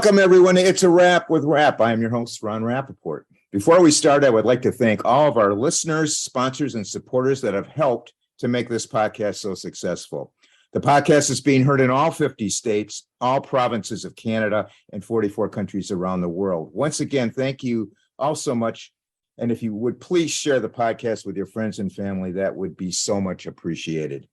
Welcome, everyone. It's a wrap with Rap. I am your host, Ron Rappaport. Before we start, I would like to thank all of our listeners, sponsors, and supporters that have helped to make this podcast so successful. The podcast is being heard in all 50 states, all provinces of Canada, and 44 countries around the world. Once again, thank you all so much. And if you would please share the podcast with your friends and family, that would be so much appreciated.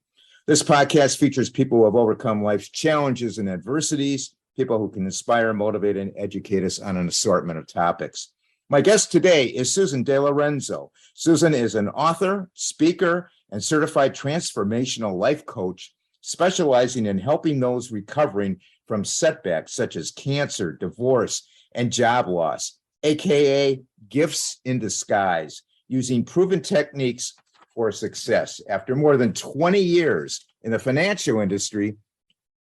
This podcast features people who have overcome life's challenges and adversities, people who can inspire, motivate, and educate us on an assortment of topics. My guest today is Susan De Lorenzo. Susan is an author, speaker, and certified transformational life coach, specializing in helping those recovering from setbacks such as cancer, divorce, and job loss, aka gifts in disguise, using proven techniques for success. After more than 20 years in the financial industry,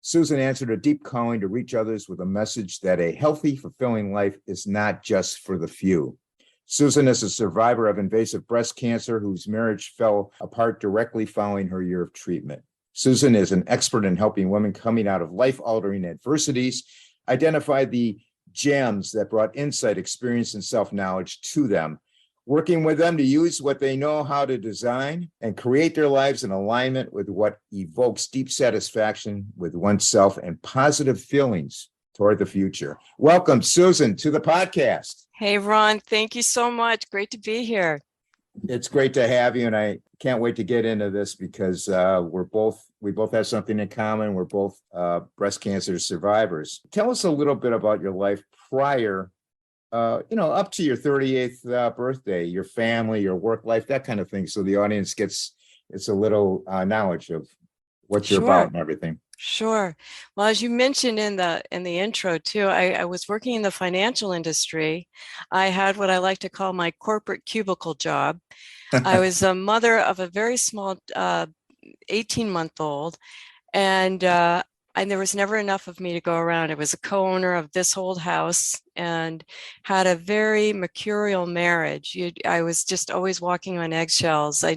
Susan answered a deep calling to reach others with a message that a healthy, fulfilling life is not just for the few. Susan is a survivor of invasive breast cancer whose marriage fell apart directly following her year of treatment. Susan is an expert in helping women coming out of life-altering adversities identify the gems that brought insight, experience, and self-knowledge to them, working with them to use what they know how to design and create their lives in alignment with what evokes deep satisfaction with oneself and positive feelings toward the future. Welcome, Susan, to the podcast. Hey, Ron, thank you so much. Great to be here. It's great to have you, and I can't wait to get into this because we both have something in common. We're both breast cancer survivors. Tell us a little bit about your life prior up to your 38th birthday, your family, your work life, that kind of thing. So the audience gets a little knowledge of what you're about and everything. Sure. Well, as you mentioned in the intro too, I was working in the financial industry. I had what I like to call my corporate cubicle job. I was a mother of a very small 18-month-old, and there was never enough of me to go around. I was a co-owner of this old house and had a very mercurial marriage. I was just always walking on eggshells. At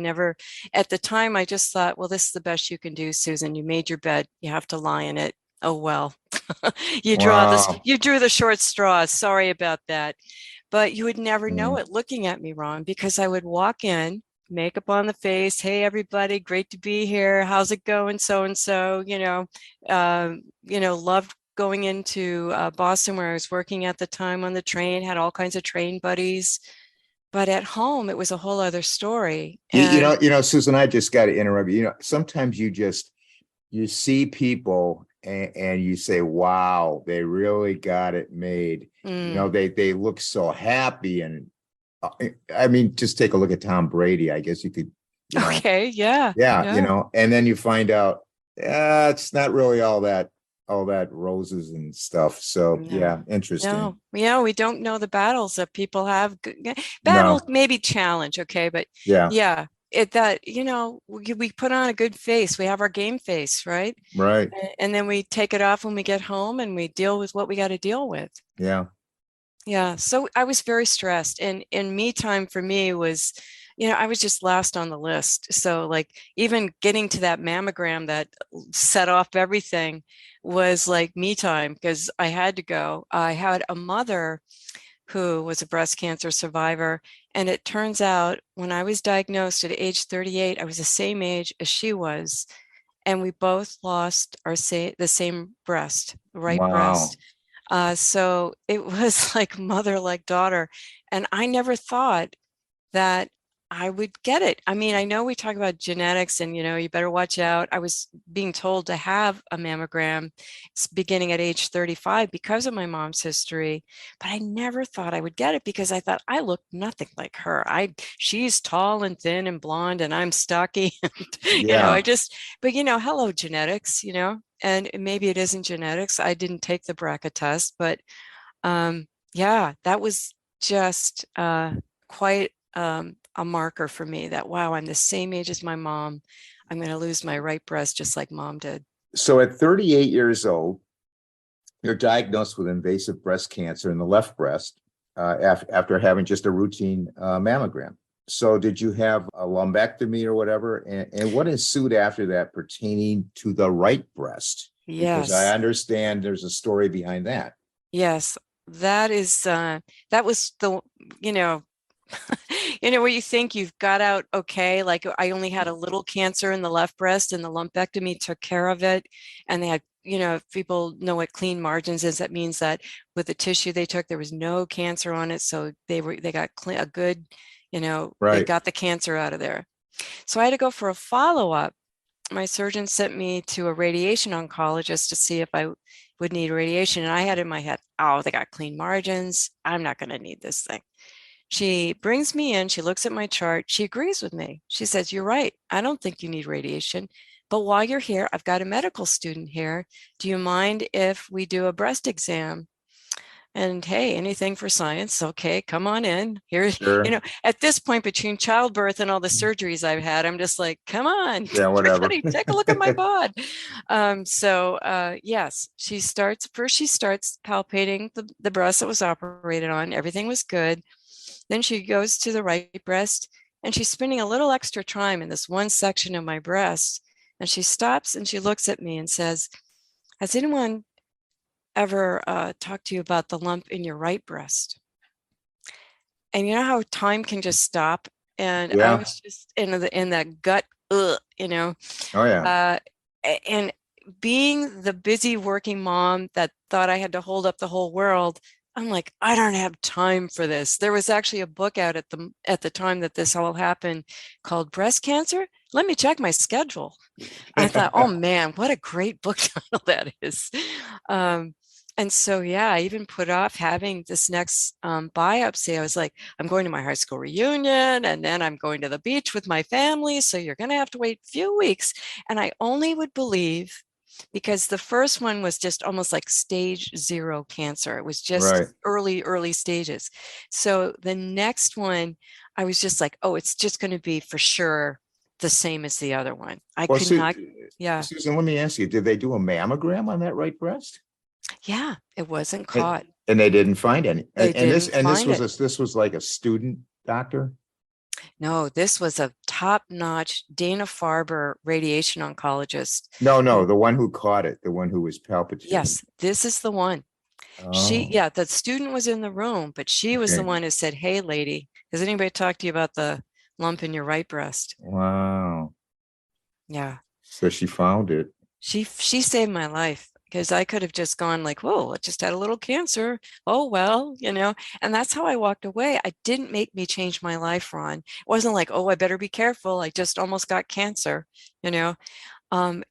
the time, I just thought, well, this is the best you can do, Susan. You made your bed. You have to lie in it. Oh, well, you drew the short straws. Sorry about that. But you would never know it looking at me, Ron, because I would walk in, makeup on the face. Hey, everybody, great to be here. How's it going? So-and-so, loved going into Boston where I was working at the time on the train, had all kinds of train buddies. But at home, it was a whole other story. And, Susan, I just got to interrupt you. Sometimes you see people and you say, wow, they really got it made. They look so happy. And I mean, just take a look at Tom Brady. I guess you could. Okay. Yeah. And then you find out, it's not really all that roses and stuff. So interesting. No, we don't know the battles that people have. Maybe challenge. Okay. But we put on a good face. We have our game face, right? Right. And then we take it off when we get home and we deal with what we got to deal with. Yeah. Yeah. So I was very stressed, and me time for me was, I was just last on the list. So like even getting to that mammogram that set off everything was like me time because I had to go. I had a mother who was a breast cancer survivor. And it turns out when I was diagnosed at age 38, I was the same age as she was. And we both lost the same breast, the right breast. So it was like mother, like daughter. And I never thought that I would get it. I mean, I know we talk about genetics and, you better watch out. I was being told to have a mammogram beginning at age 35 because of my mom's history, but I never thought I would get it because I thought I look nothing like her. She's tall and thin and blonde and I'm stocky. And, hello, genetics, and maybe it isn't genetics. I didn't take the BRCA test, but that was just quite a marker for me that, wow, I'm the same age as my mom. I'm going to lose my right breast just like mom did. So at 38 years old, you're diagnosed with invasive breast cancer in the left breast after having just a routine mammogram. So did you have a lumpectomy or whatever? And what ensued after that pertaining to the right breast? Yes. Because I understand there's a story behind that. Yes, that is that was the, you know, where you think you've got out okay. Like I only had a little cancer in the left breast and the lumpectomy took care of it. And they had, if people know what clean margins is, that means that with the tissue they took, there was no cancer on it. So they got clean, a good, they Right. got the cancer out of there. So I had to go for a follow-up. My surgeon sent me to a radiation oncologist to see if I would need radiation. And I had in my head, oh, they got clean margins. I'm not going to need this thing. She brings me in, she looks at my chart, she agrees with me. She says, "You're right. I don't think you need radiation. But while you're here, I've got a medical student here. Do you mind if we do a breast exam?" And hey, anything for science. Okay, come on in. Here, Sure. at this point between childbirth and all the surgeries I've had, I'm just like, come on, Yeah, whatever. everybody, take a look at my bod. Yes, she starts palpating the breast that was operated on. Everything was good. Then she goes to the right breast and she's spending a little extra time in this one section of my breast. And she stops and she looks at me and says, "Has anyone ever talked to you about the lump in your right breast?" And you know how time can just stop? And I Yeah. was just in that gut, Oh, yeah. uh, and being the busy working mom that thought I had to hold up the whole world, I'm like, I don't have time for this. There was actually a book out at the time that this all happened called Breast Cancer. Let me check my schedule. I thought, oh man, what a great book title that is. Um, and so, yeah, I even put off having this next biopsy. I was like, I'm going to my high school reunion and then I'm going to the beach with my family. So you're going to have to wait a few weeks. And I only would believe because the first one was just almost like stage 0 cancer. It was just Right. early stages. So the next one, I was just like, oh, it's just going to be for sure the same as the other one. I Well, could not. Yeah. Susan, let me ask you, did they do a mammogram on that right breast? Yeah. It wasn't And, caught. and they didn't find any. They And this didn't and this find was it. this was like a student doctor? No, this was a top-notch Dana-Farber radiation oncologist. No, no, And the one who caught it, the one who was palpitating. yes, this is the one. Oh, Yeah, the student was in the room, but she was the okay. one who said, "Hey, lady, has anybody talked to you about the lump in your right breast?" Wow. Yeah. So she found it. She saved my life because I could have just gone like, "Whoa, I just had a little cancer. Oh well, And that's how I walked away. It didn't make me change my life, Ron. It wasn't like, "Oh, I better be careful. I just almost got cancer." You know,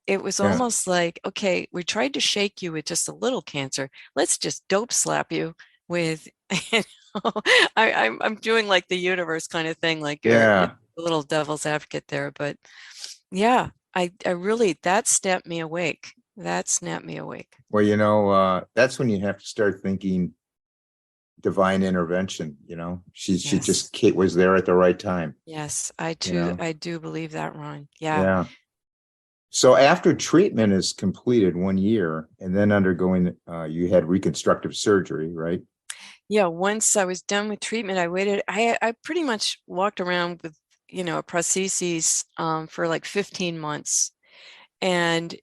it was Yeah. almost like, "Okay, we tried to shake you with just a little cancer. Let's just dope slap you with." You know, I'm doing like the universe kind of thing, like you're Yeah. a little devil's advocate there, but yeah, I really that snapped me awake. That snapped me awake. Well, that's when you have to start thinking divine intervention, she Yes. just was there at the right time, Yes, you know. I do believe that, Ron. Yeah. Yeah. So after treatment is completed 1 year and then undergoing, you had reconstructive surgery, right? Yeah, once I was done with treatment, I waited. I pretty much walked around with, a prosthesis for like 15 months. And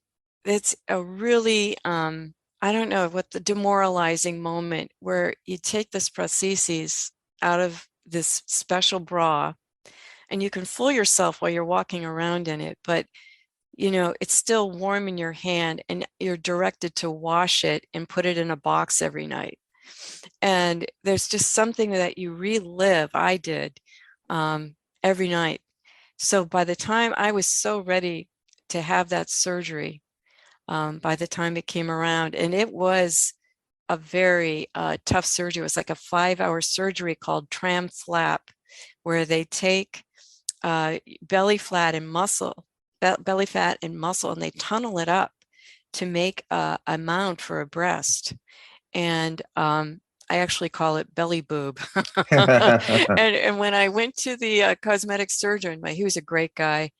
it's a really, I don't know what the demoralizing moment where you take this prosthesis out of this special bra and you can fool yourself while you're walking around in it, but it's still warm in your hand and you're directed to wash it and put it in a box every night. And there's just something that you relive. I did every night. So by the time I was so ready to have that surgery, by the time it came around, and it was a very tough surgery. It was like a 5-hour surgery called tram flap, where they take belly fat and muscle, belly fat and muscle, and they tunnel it up to make a mound for a breast. And I actually call it belly boob. And when I went to the cosmetic surgeon, he was a great guy,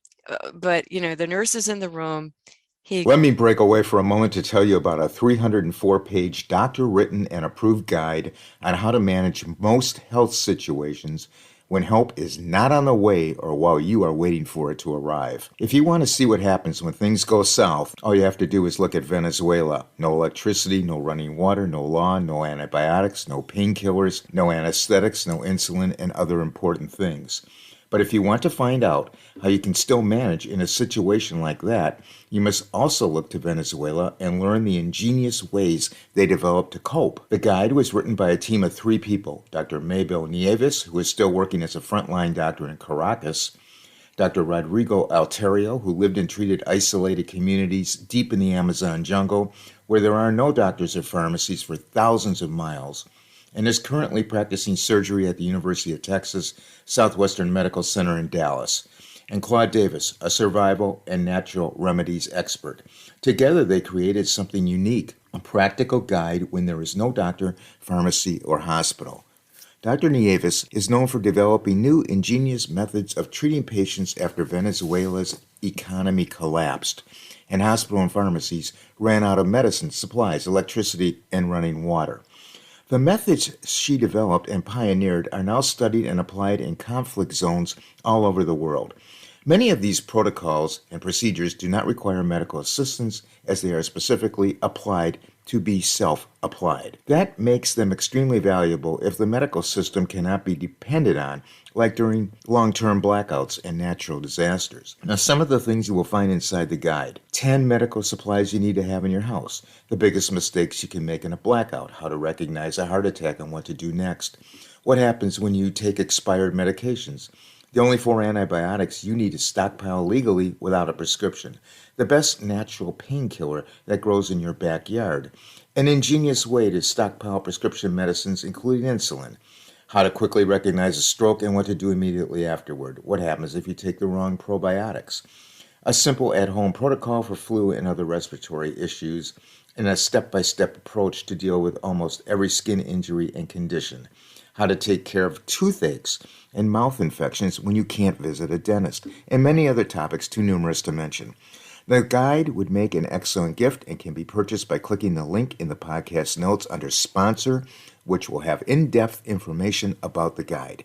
but the nurse is in the room. He Let me break away for a moment to tell you about a 304-page doctor written and approved guide on how to manage most health situations when help is not on the way or while you are waiting for it to arrive. If you want to see what happens when things go south, all you have to do is look at Venezuela. No electricity, no running water, no law, no antibiotics, no painkillers, no anesthetics, no insulin, and other important things. But if you want to find out how you can still manage in a situation like that, you must also look to Venezuela and learn the ingenious ways they developed to cope. The guide was written by a team of 3 people: Dr. Mabel Nieves, who is still working as a frontline doctor in Caracas; Dr. Rodrigo Alterio, who lived and treated isolated communities deep in the Amazon jungle, where there are no doctors or pharmacies for thousands of miles, and is currently practicing surgery at the University of Texas Southwestern Medical Center in Dallas; and Claude Davis, a survival and natural remedies expert. Together, they created something unique, a practical guide when there is no doctor, pharmacy, or hospital. Dr. Nieves is known for developing new ingenious methods of treating patients after Venezuela's economy collapsed and hospital and pharmacies ran out of medicine, supplies, electricity, and running water. The methods she developed and pioneered are now studied and applied in conflict zones all over the world. Many of these protocols and procedures do not require medical assistance, as they are specifically applied to be self-applied. That makes them extremely valuable if the medical system cannot be depended on, like during long-term blackouts and natural disasters. Now, some of the things you will find inside the guide: 10 medical supplies you need to have in your house, the biggest mistakes you can make in a blackout, how to recognize a heart attack and what to do next, what happens when you take expired medications, the only 4 antibiotics you need to stockpile legally without a prescription, the best natural painkiller that grows in your backyard, an ingenious way to stockpile prescription medicines, including insulin, how to quickly recognize a stroke and what to do immediately afterward, what happens if you take the wrong probiotics, a simple at-home protocol for flu and other respiratory issues, and a step-by-step approach to deal with almost every skin injury and condition, how to take care of toothaches and mouth infections when you can't visit a dentist, and many other topics too numerous to mention. The guide would make an excellent gift and can be purchased by clicking the link in the podcast notes under Sponsor, which will have in-depth information about the guide.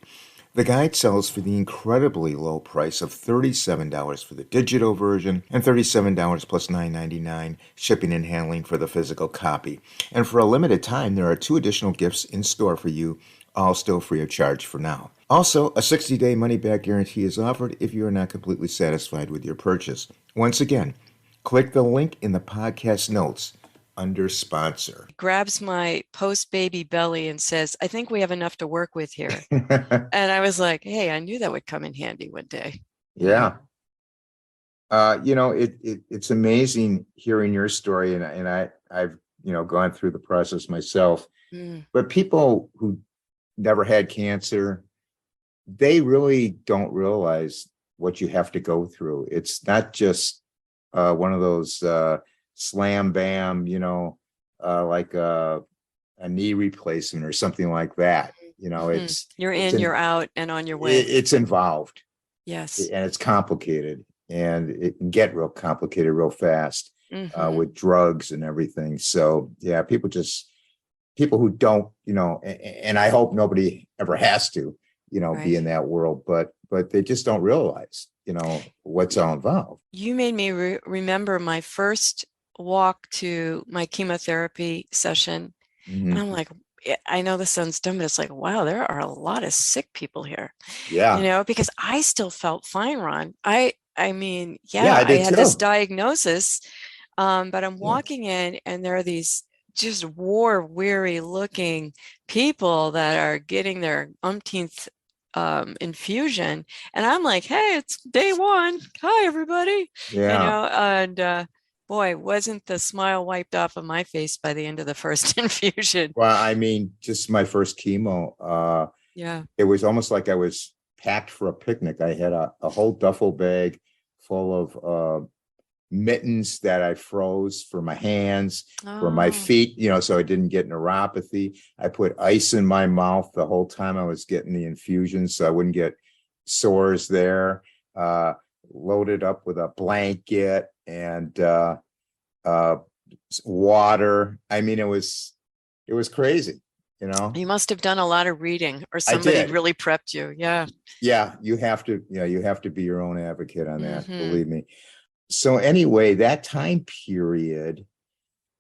The guide sells for the incredibly low price of $37 for the digital version and $37 plus $9.99 shipping and handling for the physical copy. And for a limited time, there are 2 additional gifts in store for you, all still free of charge for now. Also, a 60-day money-back guarantee is offered if you are not completely satisfied with your purchase. Once again, click the link in the podcast notes under Sponsor. Grabs my post-baby belly and says, "I think we have enough to work with here." And I was like, hey, I knew that would come in handy one day. Yeah. It's amazing hearing your story, and I've gone through the process myself. But people who never had cancer, they really don't realize what you have to go through. It's not just one of those slam bam, like a knee replacement or something like that. It's you're out and on your way. It's involved. Yes. And it's complicated, and it can get real complicated real fast with drugs and everything. So yeah, people who don't, and I hope nobody ever has to, be in that world, but they just don't realize, what's all involved. You made me remember my first walk to my chemotherapy session. And I'm like, I know this sounds dumb, but it's like, wow, there are a lot of sick people here. Yeah. Because I still felt fine, Ron. I mean, I I had too. this diagnosis, but I'm walking in and there are these just war-weary looking people that are getting their umpteenth infusion. And I'm like, hey, it's day 1. Hi, everybody. And boy, wasn't the smile wiped off of my face by the end of the first infusion. Well, I mean, just my first chemo, it was almost like I was packed for a picnic. I had a whole duffel bag full of mittens that I froze for my hands, for my feet, so I didn't get neuropathy. I put ice in my mouth the whole time I was getting the infusion, so I wouldn't get sores there. Loaded up with a blanket and water. I mean, it was crazy. you know. You must have done a lot of reading, or I somebody did. really prepped you. Yeah. Yeah, you have to be your own advocate on that, Hmm. believe me. So anyway, that time period,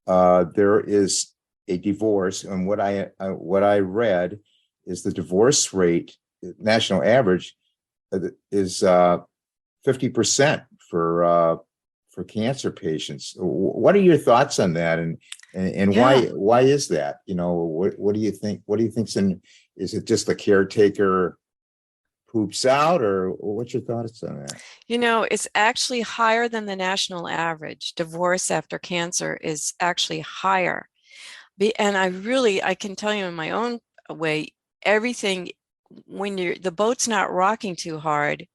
there is a divorce, and what I read is the divorce rate, national average, is 50% for cancer patients. What are your thoughts on that, and Yeah. why is that? You know, what do you think? What do you think's in? Is it just the caretaker poops out, or what's your thoughts on that? It's actually higher than the national average. Divorce after cancer is actually higher. And I can tell you in my own way, everything, when the boat's not rocking too hard,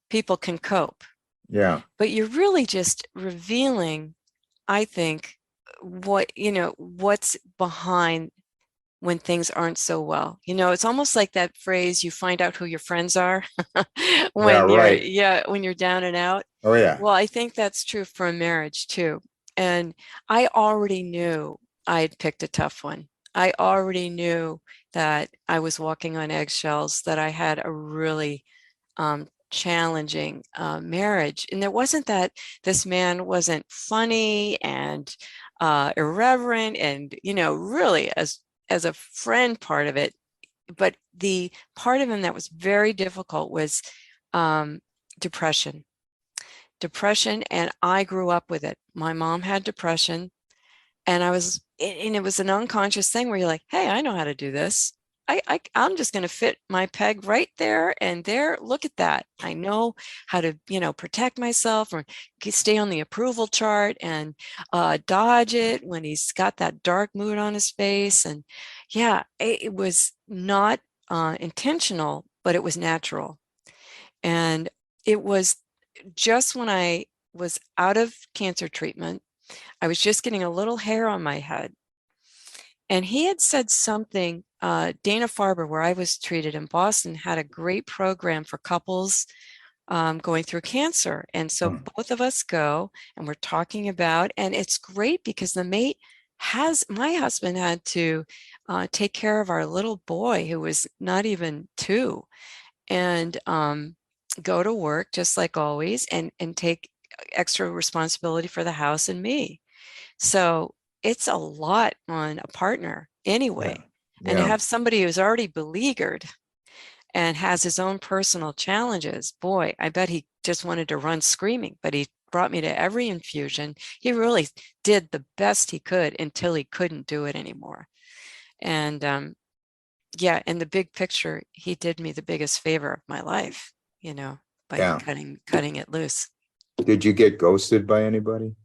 people can cope. Yeah, But you're really just revealing, I think, what's behind when things aren't so well. It's almost like that phrase, you find out who your friends are yeah, right. when you're down and out. Oh yeah, Well, I think that's true for a marriage too. And I already knew I had picked a tough one. I already knew that I was walking on eggshells, that I had a really challenging marriage. And it wasn't that this man wasn't funny and irreverent and, really as a friend part of it. But the part of him that was very difficult was um, depression. Depression, and I grew up with it. My mom had depression, and it was an unconscious thing where you're like, hey, I know how to do this. I'm just going to fit my peg right there and there. Look at that. I know how to, protect myself or stay on the approval chart and dodge it when he's got that dark mood on his face. And yeah, it was not intentional, but it was natural. And it was just when I was out of cancer treatment, I was just getting a little hair on my head. And he had said something, Dana-Farber, where I was treated in Boston, had a great program for couples going through cancer. And so mm, both of us go and we're talking about, and it's great because my husband had to take care of our little boy who was not even 2, and go to work just like always, and take extra responsibility for the house and me. So it's a lot on a partner yeah, anyway. And to yeah. have somebody who's already beleaguered and has his own personal challenges, boy, I bet he just wanted to run screaming, but he brought me to every infusion. He really did the best he could until he couldn't do it anymore. And yeah, in the big picture, he did me the biggest favor of my life, by Yeah. cutting it loose. Did you get ghosted by anybody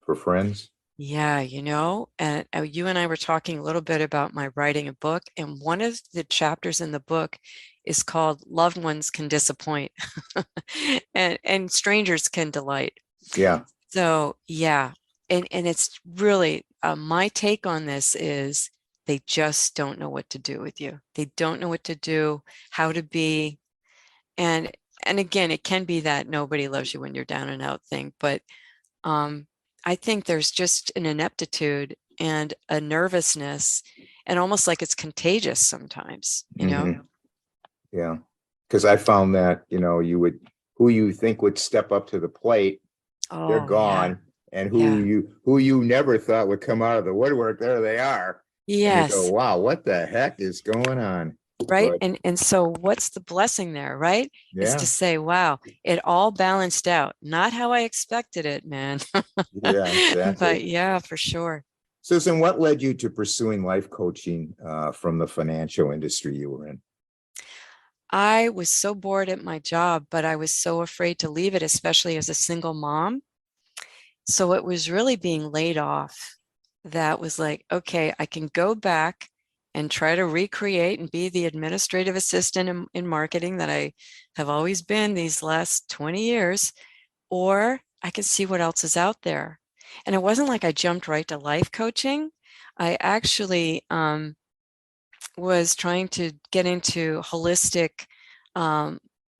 for friends? Yeah, and you and I were talking a little bit about my writing a book, and one of the chapters in the book is called "Loved Ones Can Disappoint," and strangers can delight. Yeah, So yeah, and it's really my take on this is they just don't know what to do with you. They don't know what to do, how to be, and and again, it can be that nobody loves you when you're down and out thing, but um, I think there's just an ineptitude and a nervousness, and almost like it's contagious sometimes. hmm, yeah. Because I found that, who you think would step up to the plate, they're Oh, yeah. gone, and Yeah. who you never thought would come out of the woodwork, there they are, and you go, Yes. wow, what the heck is going on? Right. But And so what's the blessing there, right? Is to yeah, say, wow, it all balanced out. Not how I expected it, man. yeah, exactly. But yeah, for sure. Susan, what led you to pursuing life coaching from the financial industry you were in? I was so bored at my job, but I was so afraid to leave it, especially as a single mom. So it was really being laid off that was like, okay, I can go back and try to recreate and be the administrative assistant in marketing that I have always been these last 20 years, or I can see what else is out there. And it wasn't like I jumped right to life coaching. I actually was trying to get into holistic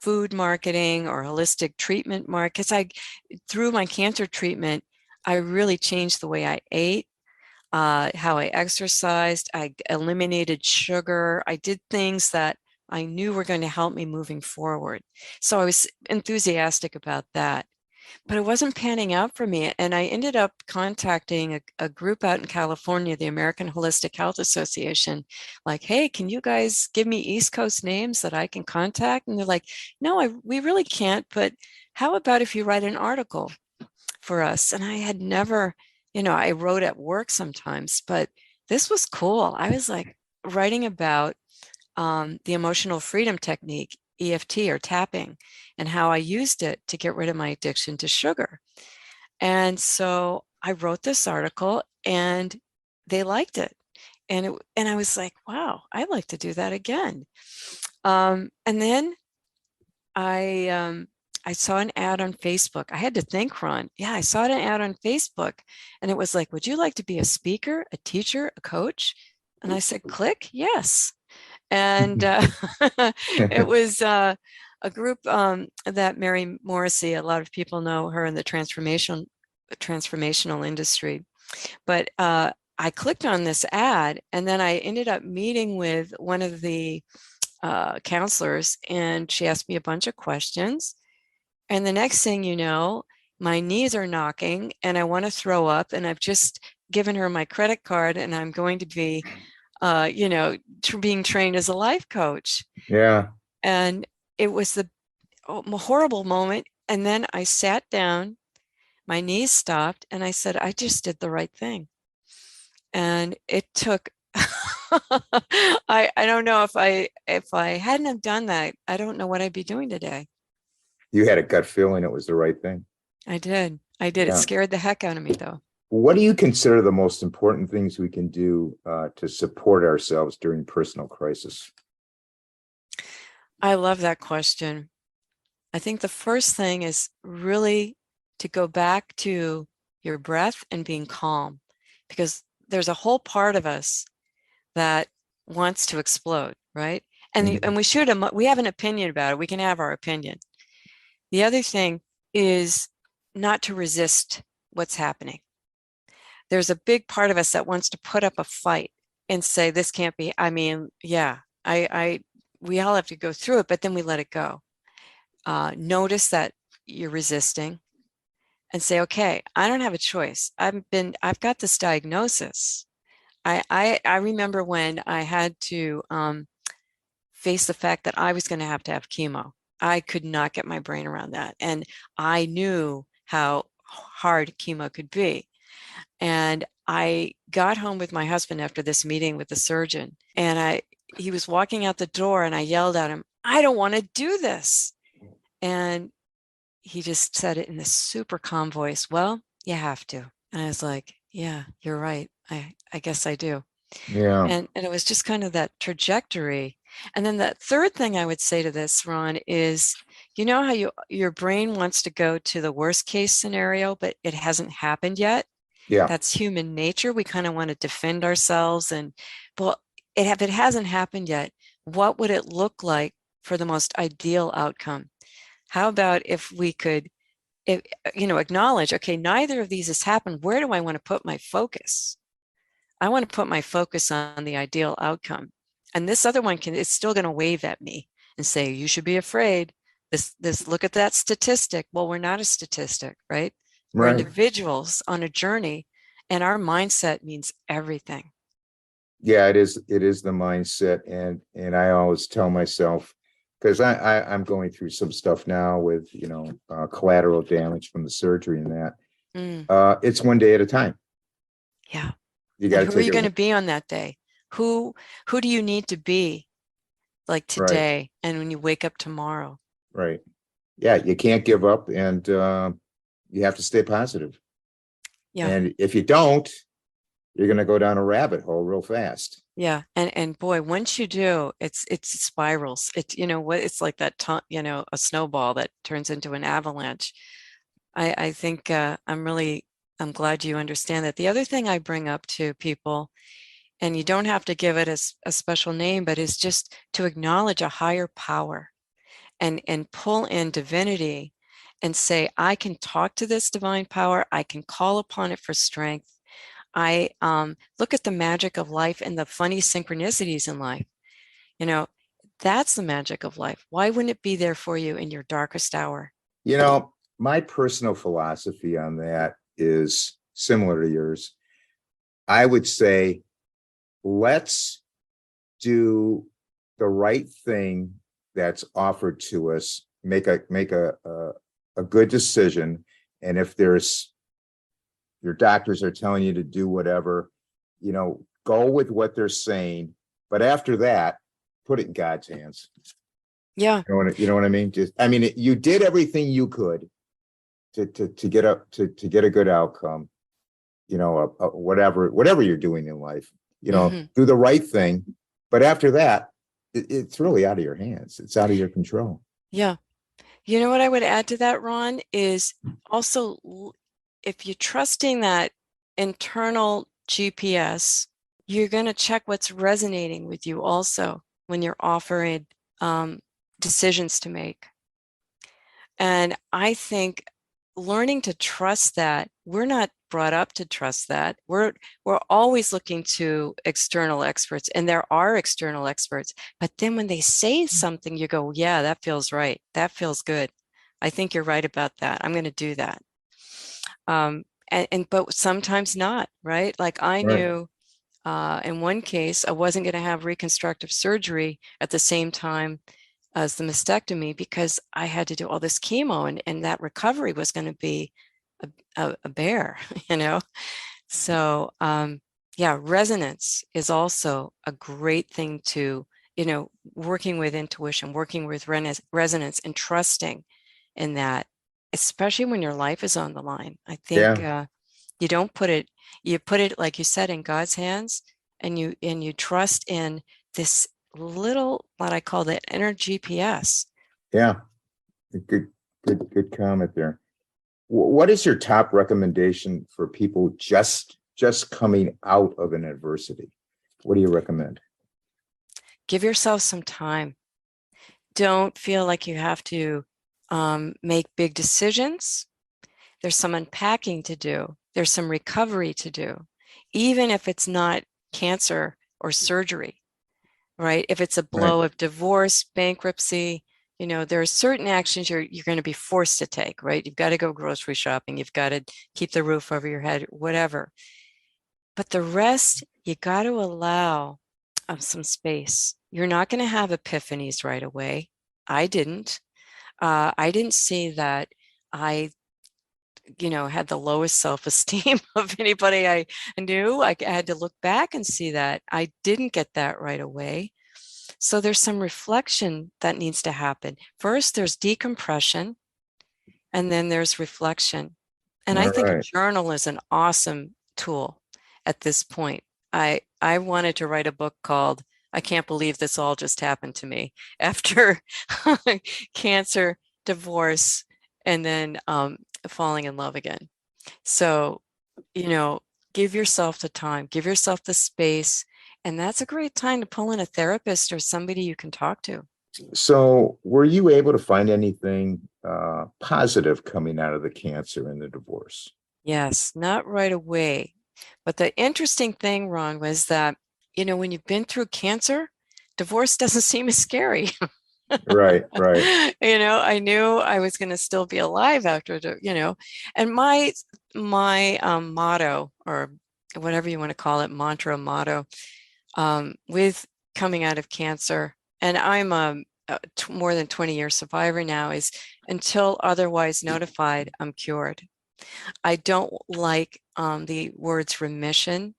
food marketing or holistic treatment markets. Through my cancer treatment, I really changed the way I ate. how I exercised. I eliminated sugar. I did things that I knew were going to help me moving forward. So I was enthusiastic about that. But it wasn't panning out for me. And I ended up contacting a group out in California, the American Holistic Health Association, like, hey, can you guys give me East Coast names that I can contact? And they're like, no, we really can't. But how about if you write an article for us? And I had never, I wrote at work sometimes, but this was cool. I was like writing about the emotional freedom technique, EFT or tapping, and how I used it to get rid of my addiction to sugar. And so I wrote this article and they liked it. And I was like, wow, I'd like to do that again. And then I saw an ad on Facebook. I had to think, Ron. Yeah, I saw an ad on Facebook and it was like, would you like to be a speaker, a teacher, a coach? And I said, click, yes. And it was a group that Mary Morrissey, a lot of people know her in the transformational industry. But I clicked on this ad and then I ended up meeting with one of the counselors and she asked me a bunch of questions. And the next thing you know, my knees are knocking and I want to throw up. And I've just given her my credit card and I'm going to be being trained as a life coach. Yeah. And it was a horrible moment. And then I sat down, my knees stopped, and I said, I just did the right thing. And it took, I don't know if I hadn't have done that, I don't know what I'd be doing today. You had a gut feeling it was the right thing. I did. Yeah. It scared the heck out of me though. What do you consider the most important things we can do to support ourselves during personal crisis? I love that question. I think the first thing is really to go back to your breath and being calm, because there's a whole part of us that wants to explode, right? And we have an opinion about it. We can have our opinion. The other thing is not to resist what's happening. There's a big part of us that wants to put up a fight and say, this can't be, we all have to go through it, but then we let it go. Notice that you're resisting and say, okay, I don't have a choice. I've got this diagnosis. I remember when I had to face the fact that I was going to have chemo. I could not get my brain around that. And I knew how hard chemo could be. And I got home with my husband after this meeting with the surgeon, and he was walking out the door and I yelled at him, I don't want to do this. And he just said it in this super calm voice, well, you have to. And I was like, yeah, you're right. I guess I do. Yeah. And it was just kind of that trajectory. And then the third thing I would say to this, Ron, is, you know how your brain wants to go to the worst case scenario, but it hasn't happened yet? Yeah. That's human nature. We kind of want to defend ourselves. But if it hasn't happened yet, what would it look like for the most ideal outcome? How about if we could, acknowledge, okay, neither of these has happened. Where do I want to put my focus? I want to put my focus on the ideal outcome. And this other one is still going to wave at me and say, you should be afraid. Look at that statistic. Well, we're not a statistic, right? We're individuals on a journey, and our mindset means everything. Yeah, it is the mindset. And I always tell myself, because I'm going through some stuff now with, collateral damage from the surgery and that. It's one day at a time. Yeah. You got to who are you going to be on that day? Who do you need to be like today? Right. And when you wake up tomorrow? Right. Yeah. You can't give up, and you have to stay positive. Yeah. And if you don't, you're going to go down a rabbit hole real fast. Yeah. And boy, once you do, it spirals. It's like that, a snowball that turns into an avalanche. I think I'm glad you understand that. The other thing I bring up to people, and you don't have to give it a special name, but is just to acknowledge a higher power and pull in divinity and say, I can talk to this divine power. I can call upon it for strength. I look at the magic of life and the funny synchronicities in life. You know, that's the magic of life. Why wouldn't it be there for you in your darkest hour? You know, my personal philosophy on that is similar to yours. I would say, let's do the right thing that's offered to us, make a good decision. And if there's your doctors are telling you to do whatever, go with what they're saying. But after that, put it in God's hands. Yeah. You know what I mean? You did everything you could to get a good outcome. Whatever you're doing in life, do the right thing. But after that, it's really out of your hands. It's out of your control. Yeah. You know what I would add to that, Ron, is also if you're trusting that internal GPS, you're going to check what's resonating with you also when you're offering decisions to make. And I think learning to trust that, we're not brought up to trust that. We're always looking to external experts, and there are external experts. But then when they say something, you go, yeah, that feels right. That feels good. I think you're right about that. I'm going to do that. But sometimes not, right? Like I knew in one case, I wasn't going to have reconstructive surgery at the same time as the mastectomy because I had to do all this chemo, and that recovery was going to be a bear, So resonance is also a great thing to, working with intuition, working with resonance and trusting in that, especially when your life is on the line. I think you don't put it, you put it, like you said, in God's hands, and you trust in this little, what I call the inner GPS. Yeah. Good comment there. What is your top recommendation for people just coming out of an adversity? What do you recommend? Give yourself some time. Don't feel like you have to make big decisions. There's some unpacking to do. There's some recovery to do, even if it's not cancer or surgery, right? If it's a blow of divorce, bankruptcy, there are certain actions you're going to be forced to take, right? You've got to go grocery shopping. You've got to keep the roof over your head, whatever. But the rest, you got to allow some space. You're not going to have epiphanies right away. I didn't. I didn't see that I had the lowest self-esteem of anybody I knew. I had to look back and see that I didn't get that right away. So there's some reflection that needs to happen. First, there's decompression, and then there's reflection. And I think a journal is an awesome tool at this point. I wanted to write a book called I Can't Believe This All Just Happened to Me, after cancer, divorce, and then falling in love again. So, give yourself the time, give yourself the space. And that's a great time to pull in a therapist or somebody you can talk to. So were you able to find anything positive coming out of the cancer and the divorce? Yes, not right away. But the interesting thing, Ron, was that, when you've been through cancer, divorce doesn't seem as scary. Right. I knew I was going to still be alive after, and my motto, or whatever you want to call it, mantra, motto, with coming out of cancer, and I'm a more than 20-year survivor now, is until otherwise notified, I'm cured. I don't like the words remission.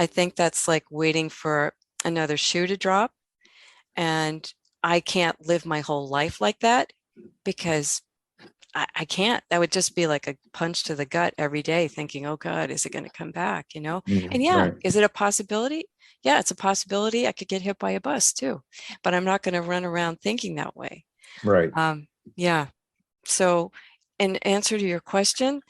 I think that's like waiting for another shoe to drop. And I can't live my whole life like that, because I can't. That would just be like a punch to the gut every day, thinking, oh God, is it going to come back? And is it a possibility? Yeah, it's a possibility. I could get hit by a bus too, but I'm not going to run around thinking that way. Right. So in answer to your question,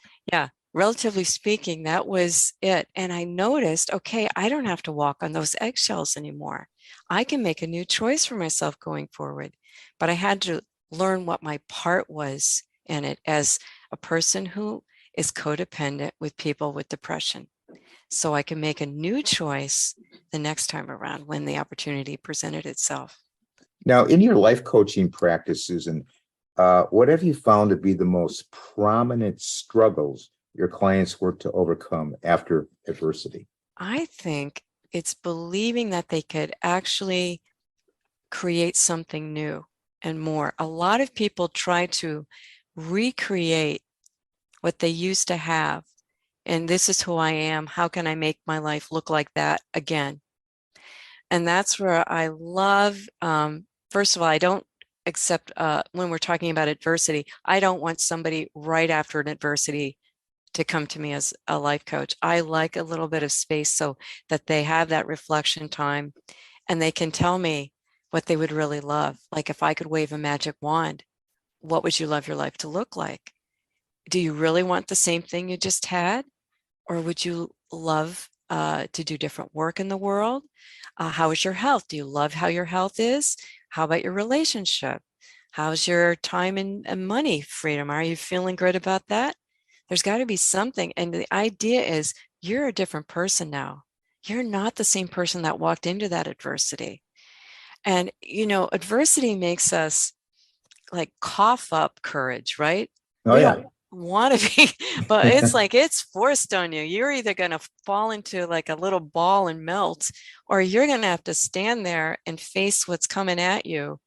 relatively speaking, that was it. And I noticed, okay, I don't have to walk on those eggshells anymore. I can make a new choice for myself going forward. But I had to learn what my part was in it as a person who is codependent with people with depression. so I can make a new choice the next time around when the opportunity presented itself. Now, in your life coaching practices, and what have you found to be the most prominent struggles your clients work to overcome after adversity? I think it's believing that they could actually create something new and more. A lot of people try to recreate what they used to have. And this is who I am. How can I make my life look like that again? And that's where I love, first of all, I don't accept when we're talking about adversity, I don't want somebody right after an adversity to come to me as a life coach. I like a little bit of space so that they have that reflection time and they can tell me what they would really love. Like if I could wave a magic wand, what would you love your life to look like? Do you really want the same thing you just had? Or would you love to do different work in the world? How is your health? Do you love how your health is? How about your relationship? How's your time and money freedom? Are you feeling good about that? There's got to be something. And the idea is you're a different person now. You're not the same person that walked into that adversity. And, adversity makes us like cough up courage, right? Oh, We yeah. don't want to be, but it's like it's forced on you. You're either going to fall into like a little ball and melt, or you're going to have to stand there and face what's coming at you.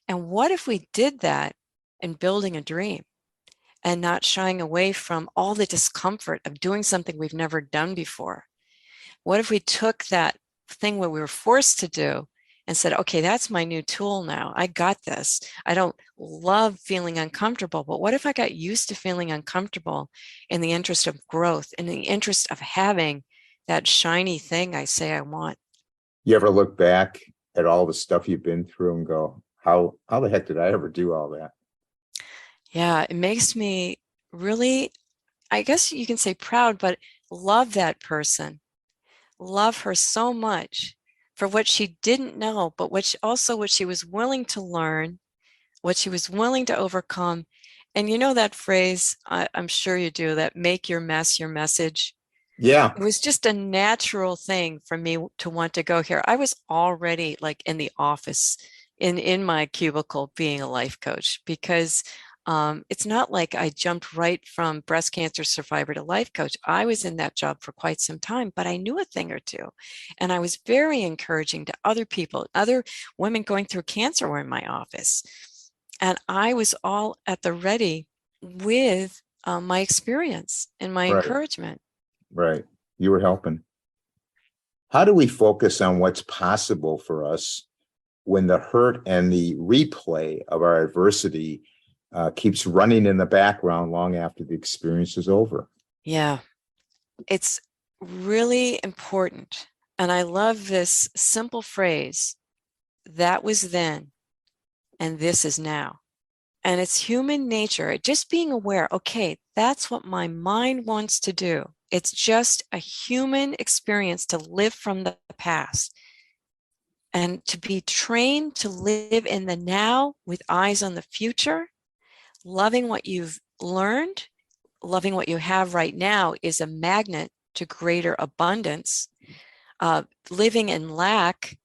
And what if we did that in building a dream and not shying away from all the discomfort of doing something we've never done before? What if we took that thing what we were forced to do and said, okay, that's my new tool now. I got this. I don't love feeling uncomfortable, but what if I got used to feeling uncomfortable in the interest of growth, in the interest of having that shiny thing I say I want? You ever look back at all the stuff you've been through and go, how the heck did I ever do all that? Yeah, it makes me really, I guess you can say proud, but love that person. Love her so much for what she didn't know, but what she was willing to learn, what she was willing to overcome. And you know that phrase, I'm sure you do, that make your mess your message. Yeah. It was just a natural thing for me to want to go here. I was already like in the office, in my cubicle, being a life coach, because it's not like I jumped right from breast cancer survivor to life coach. I was in that job for quite some time, but I knew a thing or two. And I was very encouraging to other people. Other women going through cancer were in my office. And I was all at the ready with my experience and my Right. encouragement. Right. You were helping. How do we focus on what's possible for us when the hurt and the replay of our adversity keeps running in the background long after the experience is over? Yeah, it's really important. And I love this simple phrase, that was then, and this is now. And it's human nature, just being aware, okay, that's what my mind wants to do. It's just a human experience to live from the past and to be trained to live in the now with eyes on the future, loving what you've learned, loving what you have right now is a magnet to greater abundance. Living in lack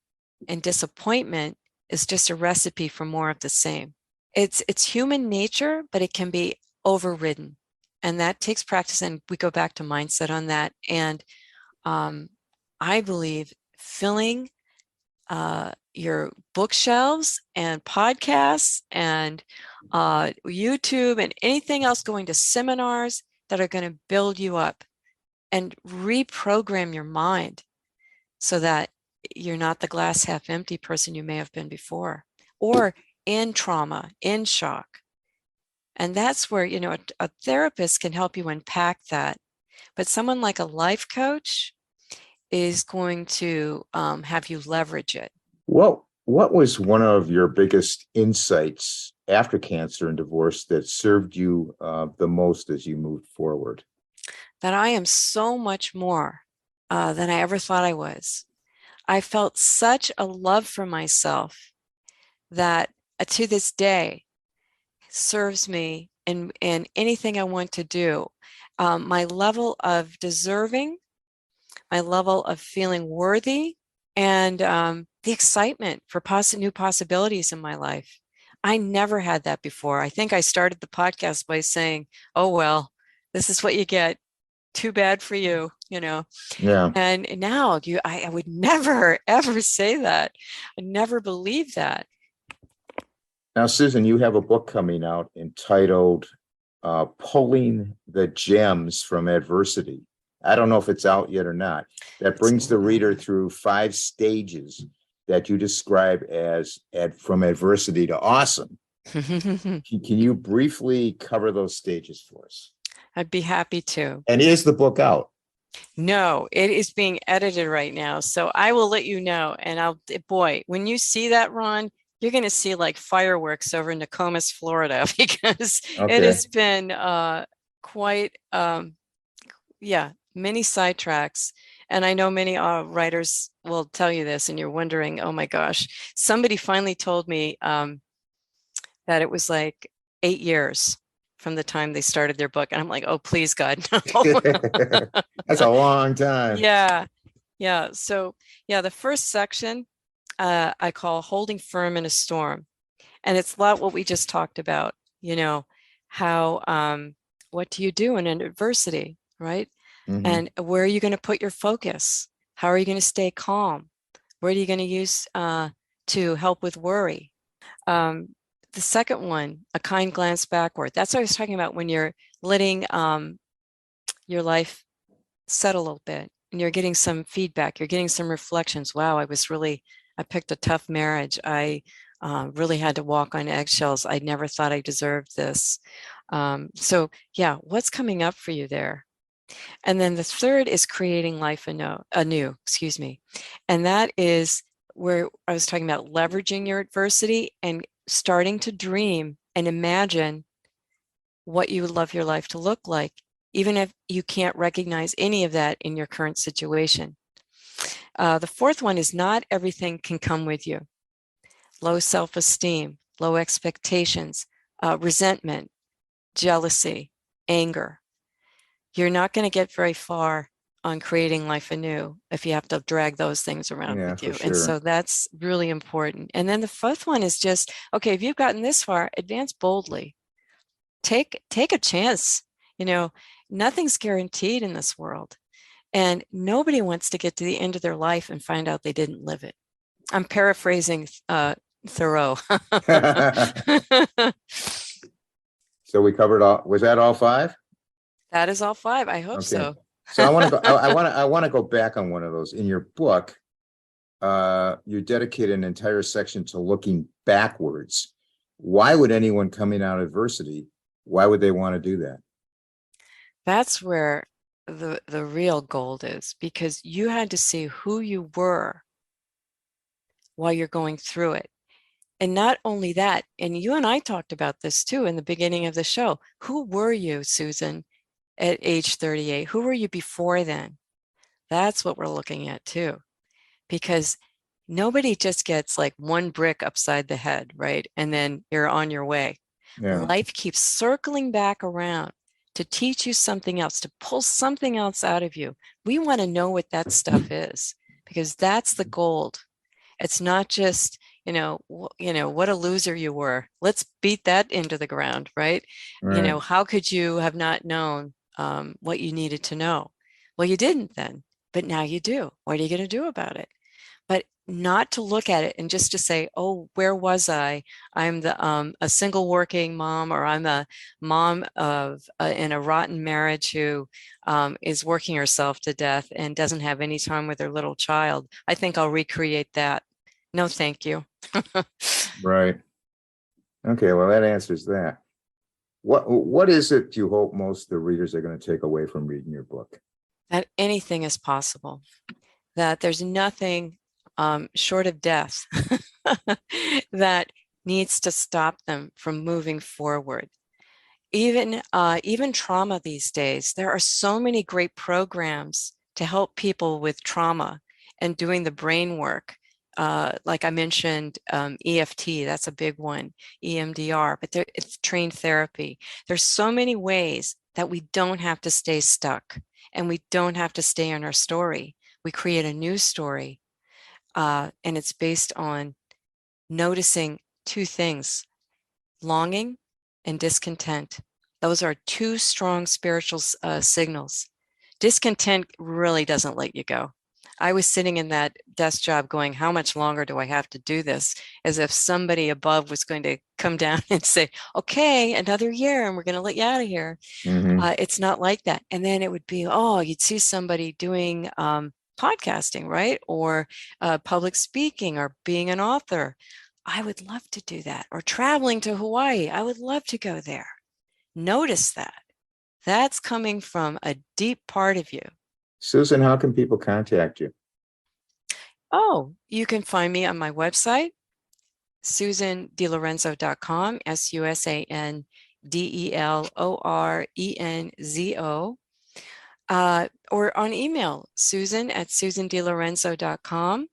and disappointment is just a recipe for more of the same. It's human nature, but it can be overridden, and that takes practice. And we go back to mindset on that. And I believe filling your bookshelves and podcasts and YouTube and anything else, going to seminars that are going to build you up and reprogram your mind so that you're not the glass half empty person you may have been before, or in trauma, in shock. And that's where, a therapist can help you unpack that. But someone like a life coach is going to have you leverage it. What was one of your biggest insights after cancer and divorce that served you the most as you moved forward? That I am so much more than I ever thought I was. I felt such a love for myself that to this day serves me in anything I want to do. My level of deserving my level of feeling worthy, and the excitement for new possibilities in my life. I never had that before. I think I started the podcast by saying, oh, well, this is what you get. Too bad for you, Yeah. And now I would never, ever say that. I never believed that. Now, Susan, you have a book coming out entitled Pulling the Gems from Adversity. I don't know if it's out yet or not. That brings the reader through 5 stages that you describe as from adversity to awesome. Can you briefly cover those stages for us? I'd be happy to. And is the book out? No, it is being edited right now. So I will let you know. And boy, when you see that, Ron, you're going to see like fireworks over in Nokomis, Florida, because it has been quite, many sidetracks. And I know many writers will tell you this, and you're wondering, oh my gosh, somebody finally told me that it was like 8 years from the time they started their book. And I'm like, oh, please, God, no. That's a long time. Yeah. Yeah. So, the first section I call Holding Firm in a Storm. And it's a lot what we just talked about, how, what do you do in an adversity, right? Mm-hmm. And where are you going to put your focus? How are you going to stay calm? What are you going to use to help with worry? The second one, A Kind Glance Backward. That's what I was talking about when you're letting your life settle a little bit and you're getting some feedback, you're getting some reflections. Wow, I picked a tough marriage. I really had to walk on eggshells. I never thought I deserved this. What's coming up for you there? And then the third is Creating Life anew, excuse me. And that is where I was talking about leveraging your adversity and starting to dream and imagine what you would love your life to look like, even if you can't recognize any of that in your current situation. The fourth one is Not Everything Can Come With You. Low self-esteem, low expectations, resentment, jealousy, anger. You're not going to get very far on creating life anew if you have to drag those things around with you. Sure. And so that's really important. And then the fifth one is just, okay, if you've gotten this far, advance boldly. Take a chance. Nothing's guaranteed in this world. And nobody wants to get to the end of their life and find out they didn't live it. I'm paraphrasing Thoreau. So we covered all. Was that all 5? That is all 5. I hope so. So I want to go. I want to go back on one of those. In your book, you dedicate an entire section to looking backwards. Why would anyone coming out of adversity? Why would they want to do that? That's where the real gold is, because you had to see who you were while you're going through it. And not only that, and you and I talked about this too in the beginning of the show. Who were you, Susan, at age 38? Who were you before then? That's what we're looking at too, because nobody just gets like one brick upside the head, right? And then you're on your way. Yeah. Life keeps circling back around to teach you something else, to pull something else out of you. We want to know what that stuff is, because that's the gold. It's not just, what a loser you were. Let's beat that into the ground, right? How could you have not known what you needed to know? Well, you didn't then, but now you do. What are you going to do about it? But not to look at it and just to say, oh, where was I? I'm a single working mom, or I'm a mom of in a rotten marriage who is working herself to death and doesn't have any time with her little child. I think I'll recreate that. No, thank you. Right. Okay, well, that answers that. What is it you hope most the readers are going to take away from reading your book? That anything is possible, that there's nothing short of death that needs to stop them from moving forward. Even trauma these days, there are so many great programs to help people with trauma and doing the brain work. Like I mentioned, EFT, that's a big one, EMDR, but it's trained therapy. There's so many ways that we don't have to stay stuck and we don't have to stay in our story. we create a new story, and it's based on noticing two things: longing and discontent. Those are two strong spiritual signals. Discontent really doesn't let you go. I was sitting in that desk job going, how much longer do I have to do this? As if somebody above was going to come down and say, okay, another year and we're going to let you out of here. It's not like that. And then it would be, you'd see somebody doing podcasting, right? Or public speaking or being an author. I would love to do that. Or traveling to Hawaii. I would love to go there. Notice that. That's coming from a deep part of you. Susan, how can people contact you? You can find me on my website, SusanDeLorenzo.com, SusanDeLorenzo, or on email, Susan@SusanDeLorenzo.com.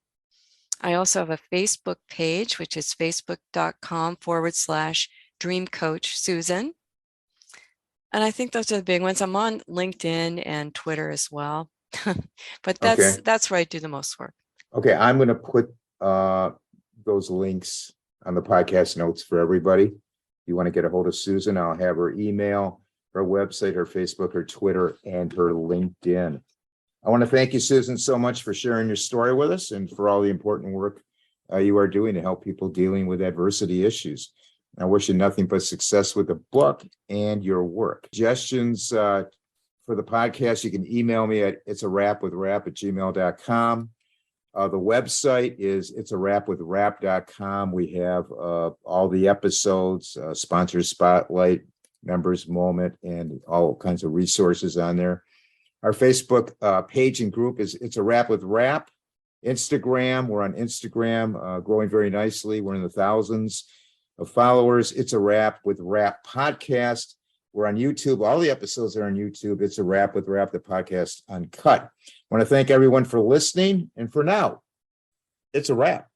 I also have a Facebook page, which is Facebook.com/Dream Coach Susan. And I think those are the big ones. I'm on LinkedIn and Twitter as well. But that's where I do the most work. Okay, I'm going to put those links on the podcast notes for everybody. If you want to get a hold of Susan, I'll have her email, her website, her Facebook, her Twitter, and her LinkedIn. I want to thank you, Susan, so much for sharing your story with us and for all the important work you are doing to help people dealing with adversity issues. I wish you nothing but success with the book and your work. Suggestions for the podcast, you can email me at itsarapwithrap@gmail.com. The website is itsarapwithrap.com. We have all the episodes, sponsor spotlight, members moment, and all kinds of resources on there. Our Facebook page and group is It's a Rap with Rap. Instagram, we're on Instagram, growing very nicely. We're in the thousands of followers. It's a Rap with Rap podcast. We're on YouTube. All the episodes are on YouTube. It's a Rap with Rap, the podcast uncut. I want to thank everyone for listening. And for now, it's a wrap.